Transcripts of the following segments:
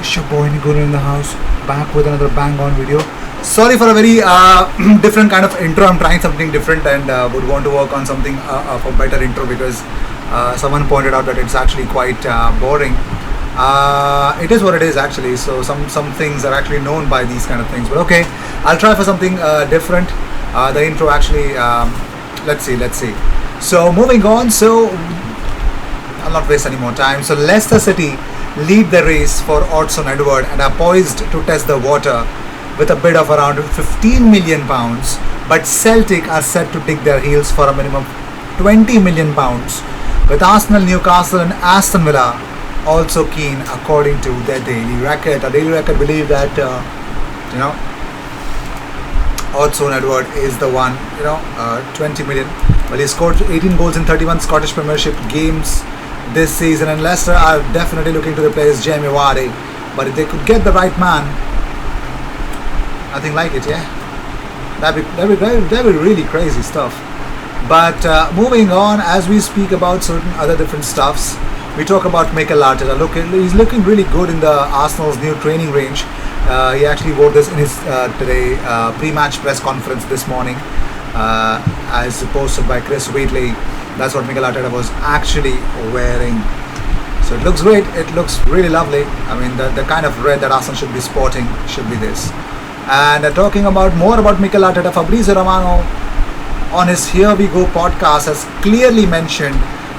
It's your boy Niguru in the house, back with another bang on video. Sorry for a very different kind of intro. I'm trying something different and would want to work on something of a better intro because someone pointed out that it's actually quite boring. It is what it is actually. So some things are actually known by these kind of things. But okay, I'll try for something different. The intro actually. Let's see. So moving on. So I'll not waste any more time. So Leicester City lead the race for Odsonne Edouard and are poised to test the water with a bid of around £15 million. But Celtic are set to dig their heels for a minimum £20 million, with Arsenal, Newcastle, and Aston Villa also keen, according to their Daily Record. A Daily Record believe that Odsonne Edouard is the one. 20 million. Well, he scored 18 goals in 31 Scottish Premiership games this season, and Leicester are definitely looking to replace Jamie Vardy. But if they could get the right man, nothing like it, yeah. That'd be really crazy stuff. But moving on, as we speak about certain other different stuffs, we talk about Mikel Arteta. He's looking really good in the Arsenal's new training range. He actually wore this in his today pre-match press conference this morning, as posted by Chris Wheatley. That's what Mikel Arteta was actually wearing. So it looks great. It looks really lovely. I mean, the kind of red that Arsenal should be sporting should be this. And talking about more about Mikel Arteta, Fabrizio Romano on his Here We Go podcast has clearly mentioned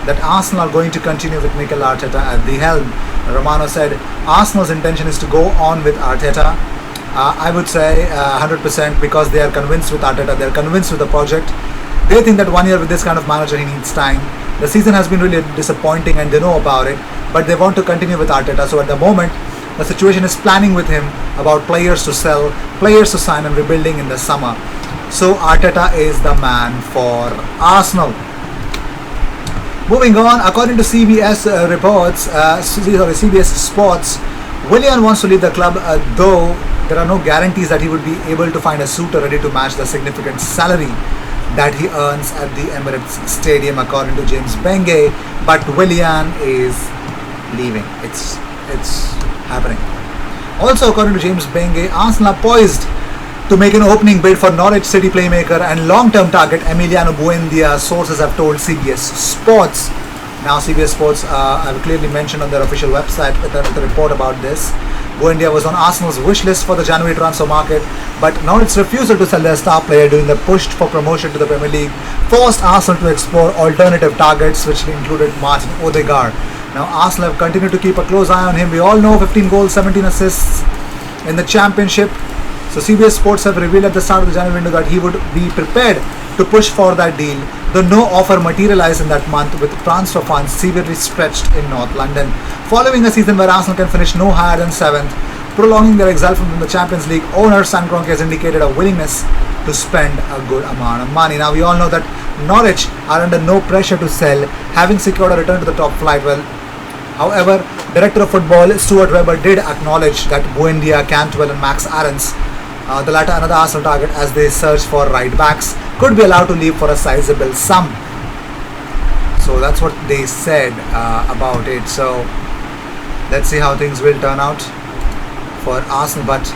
that Arsenal are going to continue with Mikel Arteta at the helm. Romano said Arsenal's intention is to go on with Arteta. I would say 100% because they are convinced with Arteta. They are convinced with the project. They think that 1 year with this kind of manager, he needs time. The season has been really disappointing and they know about it, but they want to continue with Arteta. So at the moment, the situation is planning with him about players to sell, players to sign, and rebuilding in the summer. So Arteta is the man for Arsenal. Moving on, according to CBS CBS Sports, Willian wants to leave the club, though there are no guarantees that he would be able to find a suitor ready to match the significant salary that he earns at the Emirates Stadium, according to James Benge. But Willian is leaving. It's happening. Also, according to James Benge, Arsenal are poised to make an opening bid for Norwich City playmaker and long-term target Emiliano Buendia, sources have told CBS Sports. Now, CBS Sports have clearly mentioned on their official website with a report about this. Buendia was on Arsenal's wish list for the January transfer market, but Norwich's refusal to sell their star player during the push for promotion to the Premier League forced Arsenal to explore alternative targets, which included Martin Odegaard. Now, Arsenal have continued to keep a close eye on him. We all know 15 goals, 17 assists in the Championship. So CBS Sports have revealed at the start of the January window that he would be prepared to push for that deal, though no offer materialized in that month, with transfer funds severely stretched in North London. Following a season where Arsenal can finish no higher than 7th, prolonging their exile from the Champions League, owner Stan Kroenke has indicated a willingness to spend a good amount of money. Now, we all know that Norwich are under no pressure to sell, having secured a return to the top flight. Well, however, Director of Football Stuart Webber did acknowledge that Buendia, Cantwell and Max Aarons, the latter another Arsenal target as they search for right backs, could be allowed to leave for a sizable sum. So that's what they said about it. So let's see how things will turn out for Arsenal. But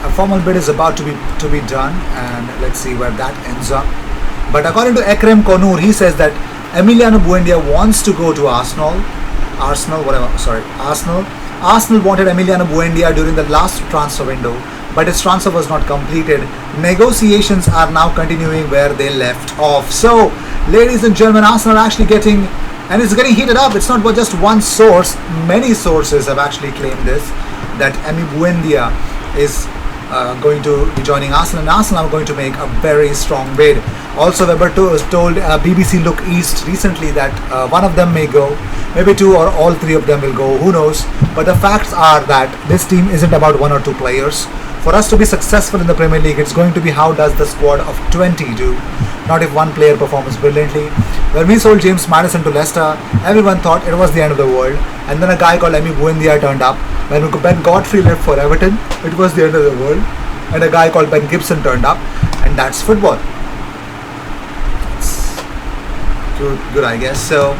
a formal bid is about to be done, and let's see where that ends up. But according to Ekrem Konur, he says that Emiliano Buendia wants to go to Arsenal. Arsenal wanted Emiliano Buendia during the last transfer window, but his transfer was not completed. Negotiations are now continuing where they left off. So, ladies and gentlemen, Arsenal are actually getting, and it's getting heated up. It's not just one source. Many sources have actually claimed this, that Emi Buendia is going to be joining Arsenal, and Arsenal are going to make a very strong bid. Also, Weber told BBC Look East recently that one of them may go, maybe two or all three of them will go, who knows. But the facts are that this team isn't about one or two players. For us to be successful in the Premier League, it's going to be how does the squad of 20 do, not if one player performs brilliantly. When we sold James Maddison to Leicester, everyone thought it was the end of the world, and then a guy called Emi Buendia turned up. When Ben Godfrey left for Everton, it was the end of the world, and a guy called Ben Gibson turned up, and that's football. It's good, I guess. So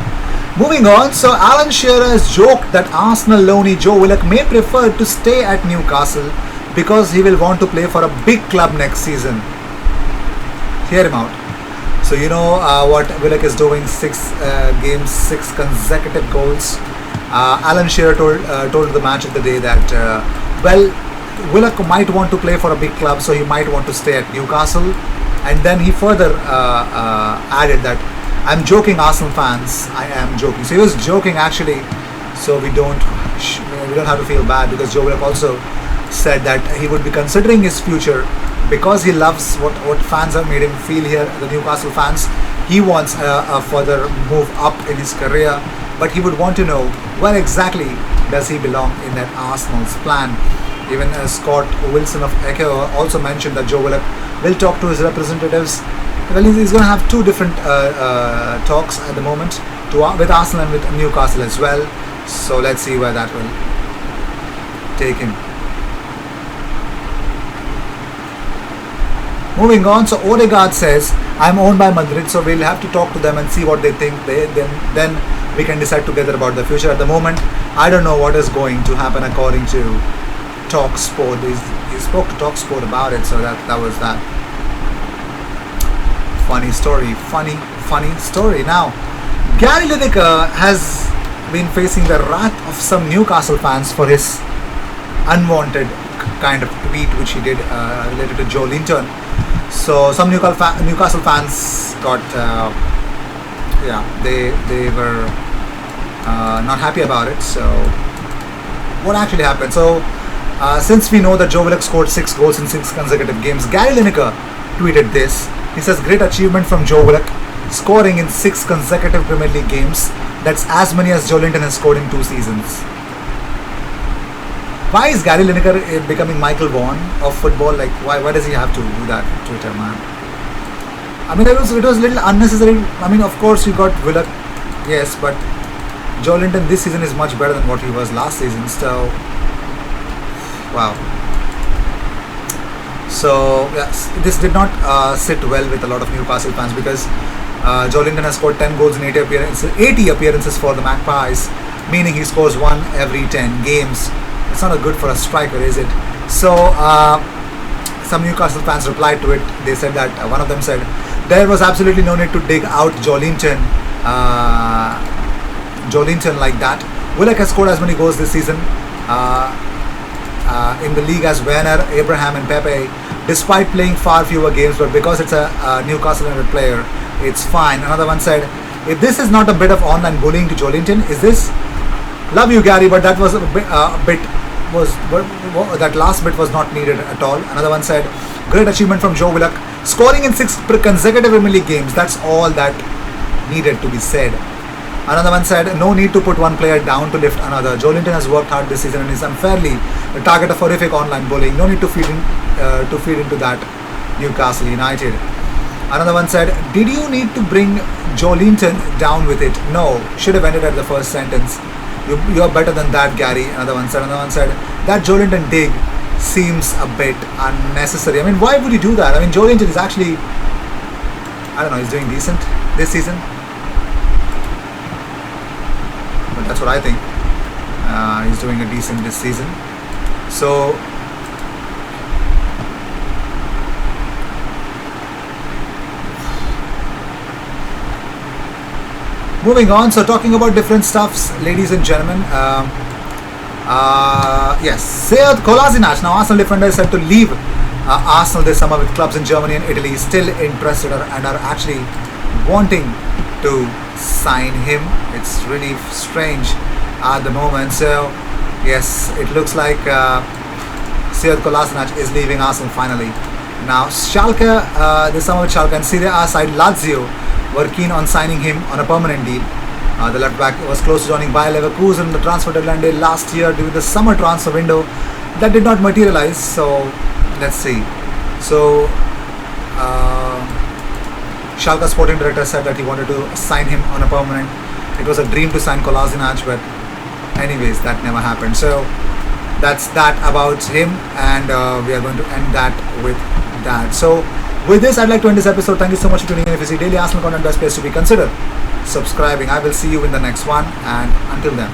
Moving on, so Alan Shearer has joked that Arsenal loanee Joe Willock may prefer to stay at Newcastle because he will want to play for a big club next season. Hear him out. So you know what Willock is doing: 6 games, 6 consecutive goals. Alan Shearer told the match of the day that well, Willock might want to play for a big club, so he might want to stay at Newcastle. And then he further added that I'm joking, Arsenal fans. I am joking. So he was joking actually. So we don't have to feel bad, because Joe Willock also said that he would be considering his future because he loves what fans have made him feel here, the Newcastle fans. He wants a further move up in his career, but he would want to know where exactly does he belong in that Arsenal's plan. Even Scott Wilson of Echo also mentioned that Joe Willock will talk to his representatives. Well, he's going to have two different talks at the moment, with Arsenal and with Newcastle as well. So let's see where that will take him. Moving on, so Odegaard says, I'm owned by Madrid, so we'll have to talk to them and see what they think. Then we can decide together about the future. At the moment, I don't know what is going to happen according to TalkSport. He spoke to TalkSport about it, so that was that. Funny story. Now, Gary Lineker has been facing the wrath of some Newcastle fans for his unwanted kind of tweet which he did related to Joe Linton. So some Newcastle fans got they were not happy about it. So what actually happened? So since we know that Joe Willock scored 6 goals in 6 consecutive games, Gary Lineker tweeted this. He says, great achievement from Joe Willock, scoring in 6 consecutive Premier League games. That's as many as Joe Linton has scored in 2 seasons. Why is Gary Lineker becoming Michael Vaughan of football? Like, why does he have to do that on Twitter, man? I mean, it was a little unnecessary. I mean, of course, you got Willock, yes, but Joe Linton this season is much better than what he was last season. So, wow. So, yes, this did not sit well with a lot of Newcastle fans, because Joe Linton has scored 10 goals in 80 appearances for the Magpies, meaning he scores 1 every 10 games. It's not good for a striker, is it? So, some Newcastle fans replied to it. They said that, one of them said, there was absolutely no need to dig out Joe Linton like that. Willock has scored as many goals this season in the league as Werner, Abraham and Pepe, despite playing far fewer games, but because it's a Newcastle United player, it's fine. Another one said, if this is not a bit of online bullying to Joe Linton, is this? Love you, Gary, but that was that last bit was not needed at all. Another one said, great achievement from Joe Willock, scoring in 6 consecutive Premier League games. That's all that needed to be said. Another one said, no need to put one player down to lift another. Joe Linton has worked hard this season and is unfairly the target of horrific online bullying. No need to feed into that, Newcastle United. Another one said, did you need to bring Joe Linton down with it? No, should have ended at the first sentence. You're better than that, Gary. Another one said, that Joe Linton dig seems a bit unnecessary. I mean, why would you do that? I mean, Joe Linton is actually, I don't know, he's doing decent this season. But that's what I think. He's doing a decent this season. So, moving on, so talking about different stuffs, ladies and gentlemen. Yes, Sead Kolasinac, now Arsenal defender, is set to leave Arsenal this summer with clubs in Germany and Italy still interested and are actually wanting to sign him. It's really strange at the moment. So, yes, it looks like Sead Kolasinac is leaving Arsenal finally. Now, Schalke, this summer with Schalke and Serie A side Lazio were keen on signing him on a permanent deal. The left back was close to joining Bayer Leverkusen the transfer deadline day last year during the summer transfer window. That did not materialize, so let's see. So, Schalke sporting director said that he wanted to sign him on a permanent. It was a dream to sign Kolasinac, but anyways, that never happened. So, that's that about him, and we are going to end that with that. So, With this, I'd like to end this episode. Thank you so much for tuning in. If you see daily Arsenal content, best place to be, consider subscribing. I will see you in the next one, and until then,